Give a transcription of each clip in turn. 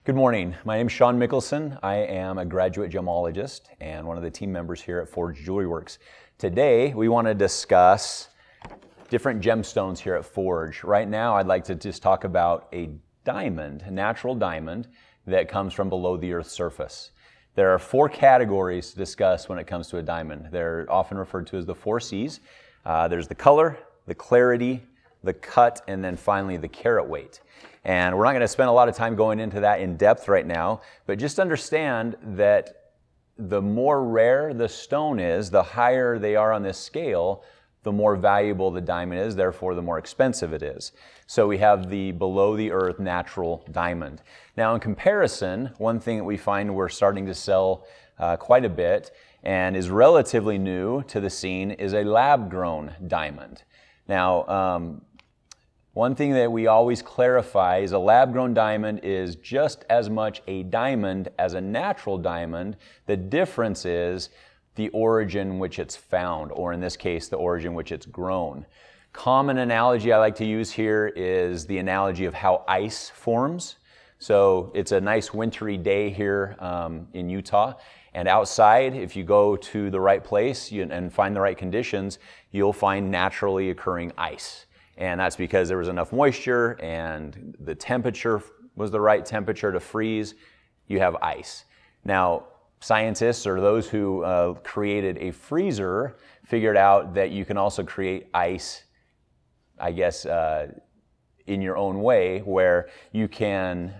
Good morning. My name is Shawn Mikkelson. I am a graduate gemologist and one of the team members here at Forge Jewelry Works. Today, we want to discuss different gemstones here at Forge. Right now, I'd like to just talk about a diamond, a natural diamond that comes from below the Earth's surface. There are four categories to discuss when it comes to a diamond. They're often referred to as the 4 C's. There's the color, the clarity, the cut, and then finally the carat weight. And we're not going to spend a lot of time going into that in depth right now, but just understand that the more rare the stone is, the higher they are on this scale, the more valuable the diamond is, therefore the more expensive it is. So we have the below the earth natural diamond. Now in comparison, one thing that we find we're starting to sell quite a bit and is relatively new to the scene is a lab-grown diamond. Now, one thing that we always clarify is a lab-grown diamond is just as much a diamond as a natural diamond. The difference is the origin which it's found, or in this case, the origin which it's grown. Common analogy I like to use here is the analogy of how ice forms. So it's a nice wintry day here in Utah, and outside, if you go to the right place and find the right conditions, you'll find naturally occurring ice. And that's because there was enough moisture and the temperature was the right temperature to freeze. You have ice. Now, scientists or those who created a freezer figured out that you can also create ice, I guess, in your own way, where you can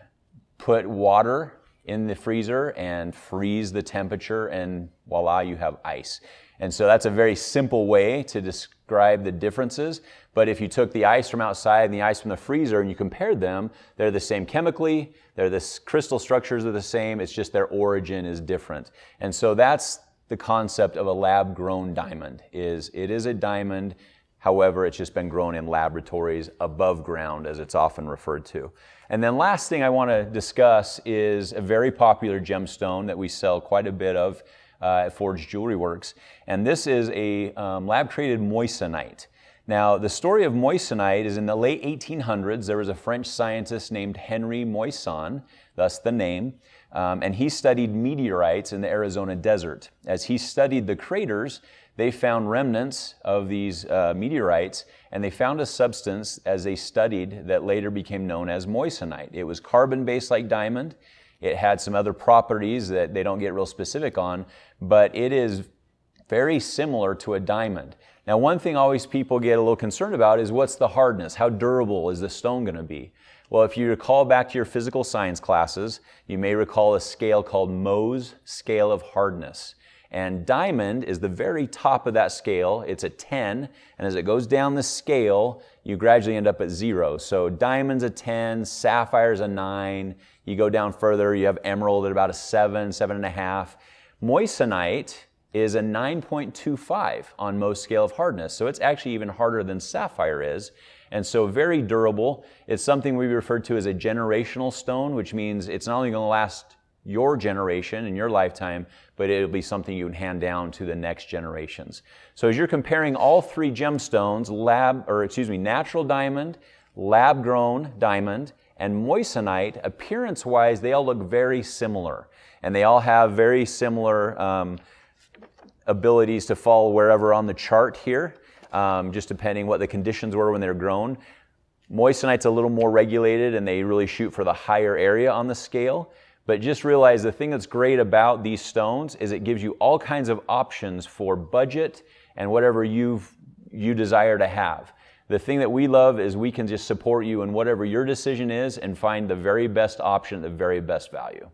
put water in the freezer and freeze the temperature, and voila, you have ice. And so that's a very simple way to describe the differences. But if you took the ice from outside and the ice from the freezer and you compared them, they're the same chemically, the crystal structures are the same, it's just their origin is different. And so that's the concept of a lab-grown diamond. It is a diamond, however, it's just been grown in laboratories above ground, as it's often referred to. And then last thing I want to discuss is a very popular gemstone that we sell quite a bit of at Forge Jewelry Works, and this is a lab-created moissanite. Now, the story of moissanite is in the late 1800s, there was a French scientist named Henry Moissan, thus the name, and he studied meteorites in the Arizona desert. As he studied the craters, they found remnants of these meteorites, and they found a substance as they studied that later became known as moissanite. It was carbon-based like diamond. It had some other properties that they don't get real specific on, but it is very similar to a diamond. Now, one thing always people get a little concerned about is what's the hardness? How durable is the stone going to be? Well, if you recall back to your physical science classes, you may recall a scale called Mohs scale of hardness. And diamond is the very top of that scale. It's a 10, and as it goes down the scale, you gradually end up at 0. So diamond's a 10, sapphire's a 9. You go down further, you have emerald at about a 7, 7.5. Moissanite is a 9.25 on Mohs scale of hardness. So it's actually even harder than sapphire is. And so very durable. It's something we refer to as a generational stone, which means it's not only going to last your generation and your lifetime, but it'll be something you can hand down to the next generations. So as you're comparing all three gemstones, natural diamond, lab-grown diamond, and moissanite, appearance-wise, they all look very similar. And they all have very similar abilities to fall wherever on the chart here, just depending what the conditions were when they were grown. Moissanite's a little more regulated, and they really shoot for the higher area on the scale. But just realize the thing that's great about these stones is it gives you all kinds of options for budget and whatever you desire to have. The thing that we love is we can just support you in whatever your decision is and find the very best option at the very best value.